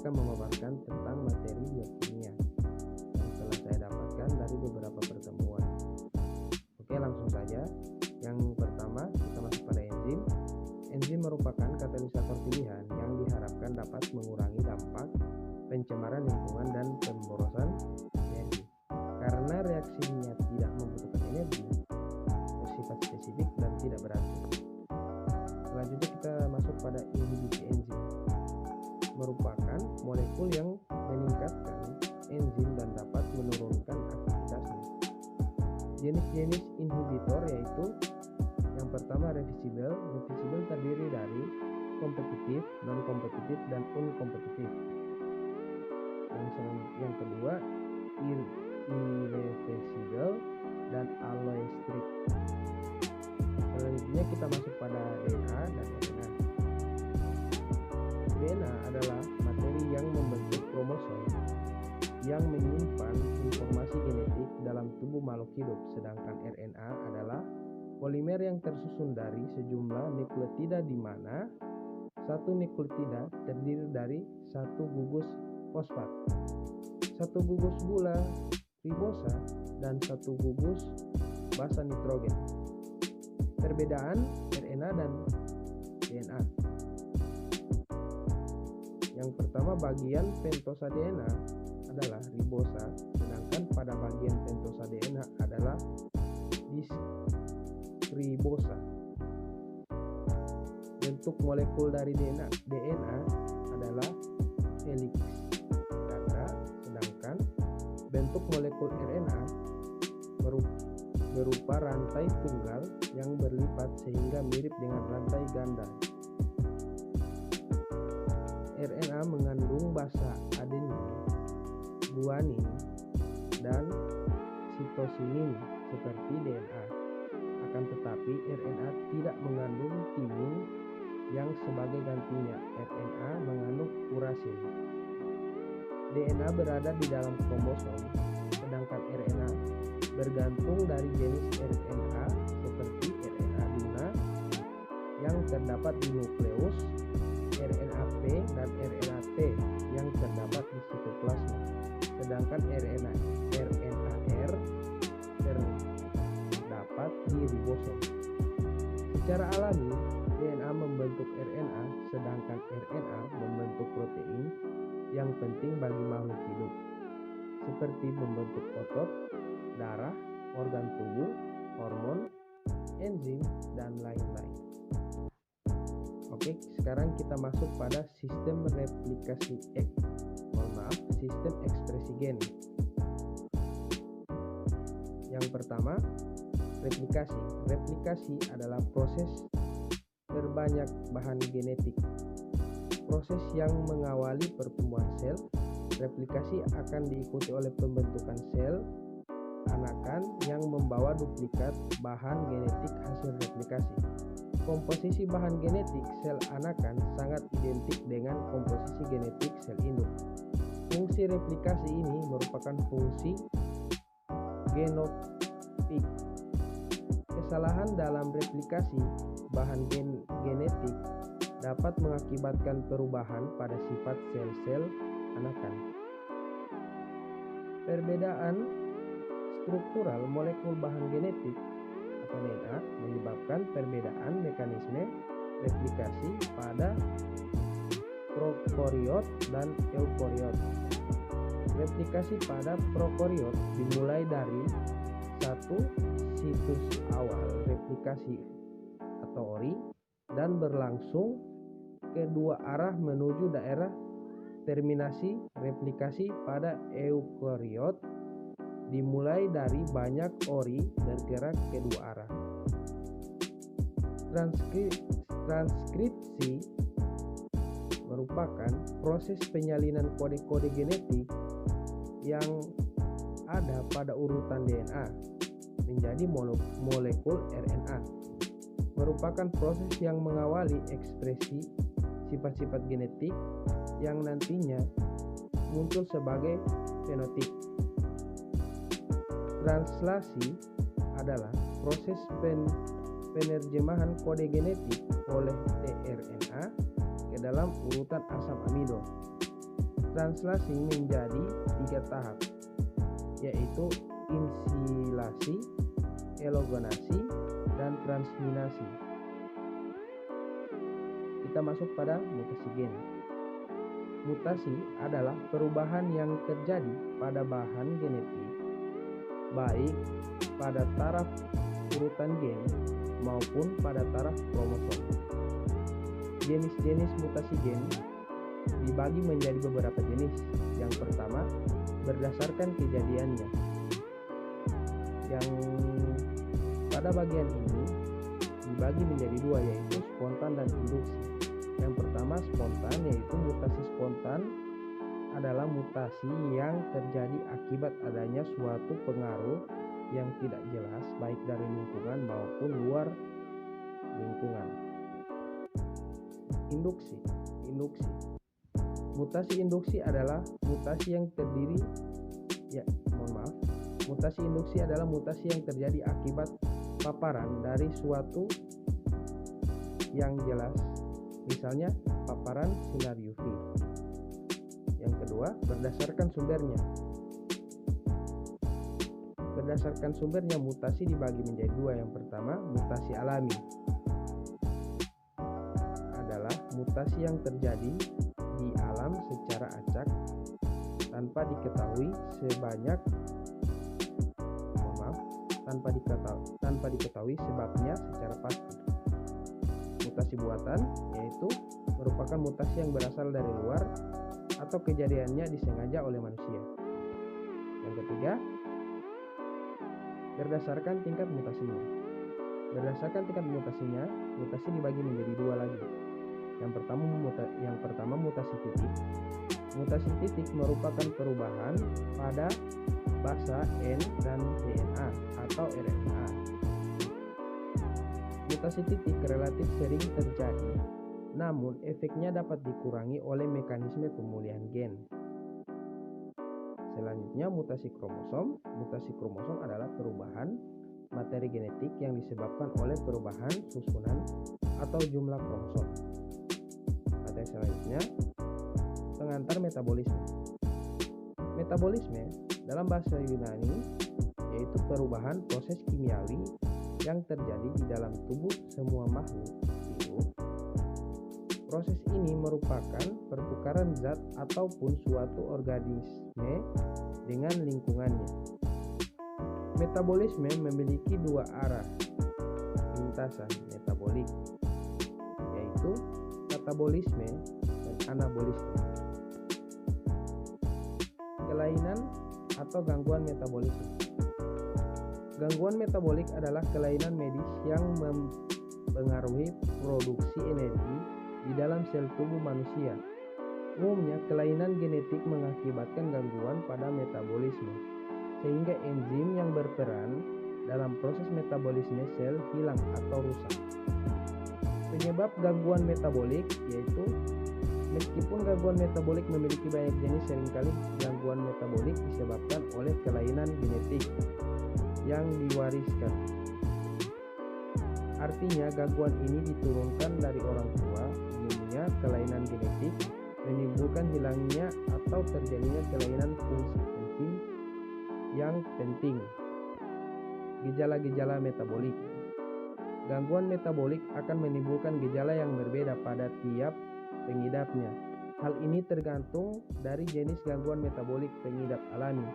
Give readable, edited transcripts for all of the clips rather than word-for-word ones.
akan memaparkan tentang materi biokimia yang telah saya dapatkan dari beberapa pertemuan. Oke, langsung saja. Yang pertama, kita masuk pada enzim. Enzim merupakan katalisator pilihan yang diharapkan dapat mengurangi dampak pencemaran lingkungan dan pemborosan energi. Karena reaksinya tidak membutuhkan energi, bersifat spesifik dan tidak beracun. Selanjutnya kita masuk pada inhibisi enzim. Merupakan molekul yang meningkatkan enzim dan dapat menurunkan aktivitasnya. Jenis-jenis inhibitor yaitu yang pertama reversible. Reversible terdiri dari kompetitif, non-kompetitif, dan unkompetitif. Yang kedua irreversible dan allosterik. Selanjutnya kita masuk pada DNA dan RNA. DNA adalah materi yang membentuk kromosom yang menyimpan informasi genetik dalam tubuh makhluk hidup, sedangkan RNA adalah polimer yang tersusun dari sejumlah nukleotida di mana satu nukleotida terdiri dari satu gugus fosfat, satu gugus gula ribosa, dan satu gugus basa nitrogen. Perbedaan RNA dan DNA. Yang pertama, bagian pentosa DNA adalah ribosa, sedangkan pada bagian pentosa DNA adalah disribosa. Bentuk molekul dari DNA adalah helix ganda, sedangkan bentuk molekul RNA berupa rantai tunggal yang berlipat sehingga mirip dengan rantai ganda. RNA mengandung basa adenin, guanin, dan sitosinin seperti DNA. Akan tetapi RNA tidak mengandung timin yang sebagai gantinya. RNA mengandung urasin. DNA berada di dalam kromosom, sedangkan RNA bergantung dari jenis RNA seperti RNA Duna yang terdapat di nukleus, RNA P dan RNA T yang terdapat di sitoplasma, sedangkan RNA R terdapat di ribosom. Secara alami, DNA membentuk RNA, sedangkan RNA membentuk protein yang penting bagi makhluk hidup, seperti membentuk otot, darah, organ tubuh, hormon, enzim, dan lain-lain. Oke, sekarang kita masuk pada sistem sistem ekspresi gen. Yang pertama, replikasi. Replikasi adalah proses berbanyak bahan genetik. Proses yang mengawali pertumbuhan sel. Replikasi akan diikuti oleh pembentukan sel anakan yang membawa duplikat bahan genetik hasil replikasi. Komposisi bahan genetik sel anakan sangat identik dengan komposisi genetik sel induk. Fungsi replikasi ini merupakan fungsi genotip. Kesalahan dalam replikasi bahan genetik dapat mengakibatkan perubahan pada sifat sel-sel anakan. Perbedaan struktural molekul bahan genetik atau DNA menyebabkan perbedaan mekanisme replikasi pada prokariot dan eukariot. Replikasi pada prokariot dimulai dari satu situs awal replikasi atau ori dan berlangsung kedua arah menuju daerah terminasi replikasi pada eukariot dimulai dari banyak ori bergerak kedua arah. Transkripsi merupakan proses penyalinan kode-kode genetik yang ada pada urutan DNA menjadi molekul RNA. Merupakan proses yang mengawali ekspresi sifat-sifat genetik yang nantinya muncul sebagai fenotip. Translasi adalah proses penerjemahan kode genetik oleh tRNA ke dalam urutan asam amino. translasi menjadi 3 tahap, yaitu insilasi, elogenasi, dan transminasi. Kita masuk pada mutasi gen. Mutasi adalah perubahan yang terjadi pada bahan genetik, baik pada taraf urutan gen maupun pada taraf kromosom. Jenis-jenis mutasi gen dibagi menjadi beberapa jenis. Yang pertama, berdasarkan kejadiannya. Yang pada bagian ini dibagi menjadi 2, yaitu spontan dan induksi. Yang pertama, spontan, yaitu mutasi spontan adalah mutasi yang terjadi akibat adanya suatu pengaruh yang tidak jelas baik dari lingkungan maupun luar lingkungan. Induksi. Mutasi induksi adalah mutasi yang Mutasi induksi adalah mutasi yang terjadi akibat paparan dari suatu yang jelas, misalnya paparan sinar UV. Yang kedua, berdasarkan sumbernya mutasi dibagi menjadi 2. Yang pertama, mutasi alami adalah mutasi yang terjadi di alam secara acak tanpa diketahui sebabnya secara pasti. Mutasi buatan, yaitu merupakan mutasi yang berasal dari luar atau kejadiannya disengaja oleh manusia. Yang ketiga, berdasarkan tingkat mutasinya. Mutasi dibagi menjadi 2 lagi. Yang pertama mutasi titik. Mutasi titik merupakan perubahan pada basa N dan DNA atau RNA. Mutasi titik relatif sering terjadi, namun efeknya dapat dikurangi oleh mekanisme pemulihan gen. Selanjutnya, mutasi kromosom. Mutasi kromosom adalah perubahan materi genetik yang disebabkan oleh perubahan susunan atau jumlah kromosom. Materi selanjutnya, pengantar metabolisme. Metabolisme dalam bahasa Yunani yaitu perubahan proses kimiawi yang terjadi di dalam tubuh semua makhluk hidup. Proses ini merupakan pertukaran zat ataupun suatu organisme dengan lingkungannya. Metabolisme memiliki 2 arah lintasan metabolik, yaitu katabolisme dan anabolisme. Kelainan atau gangguan metabolisme. Gangguan metabolik adalah kelainan medis yang mempengaruhi produksi energi di dalam sel tubuh manusia. Umumnya, kelainan genetik mengakibatkan gangguan pada metabolisme, sehingga enzim yang berperan dalam proses metabolisme sel hilang atau rusak. Penyebab gangguan metabolik yaitu, meskipun gangguan metabolik memiliki banyak jenis, seringkali gangguan metabolik disebabkan oleh kelainan genetik yang diwariskan. Artinya, gangguan ini diturunkan dari orang tua. Umumnya, kelainan genetik menimbulkan hilangnya atau terjadinya kelainan fungsi enzim yang penting. Gejala-gejala metabolik. Gangguan metabolik akan menimbulkan gejala yang berbeda pada tiap pengidapnya. Hal ini tergantung dari jenis gangguan metabolik pengidap alami.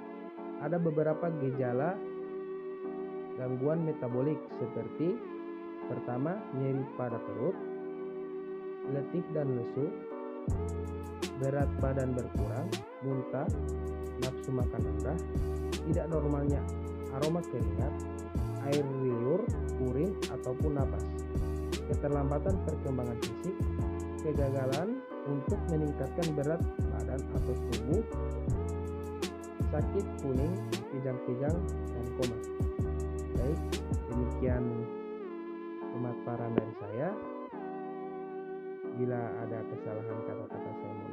Ada beberapa gejala gangguan metabolik seperti: pertama, nyeri pada perut, letih dan lesu, berat badan berkurang, muntah, nafsu makan rendah, tidak normalnya aroma keringat, air liur, urin ataupun napas, keterlambatan perkembangan fisik, kegagalan untuk meningkatkan berat badan atau tubuh, sakit kuning, kejang-kejang, dan koma. Baik, demikian pemaparan dari saya. Bila ada kesalahan kata-kata saya mohon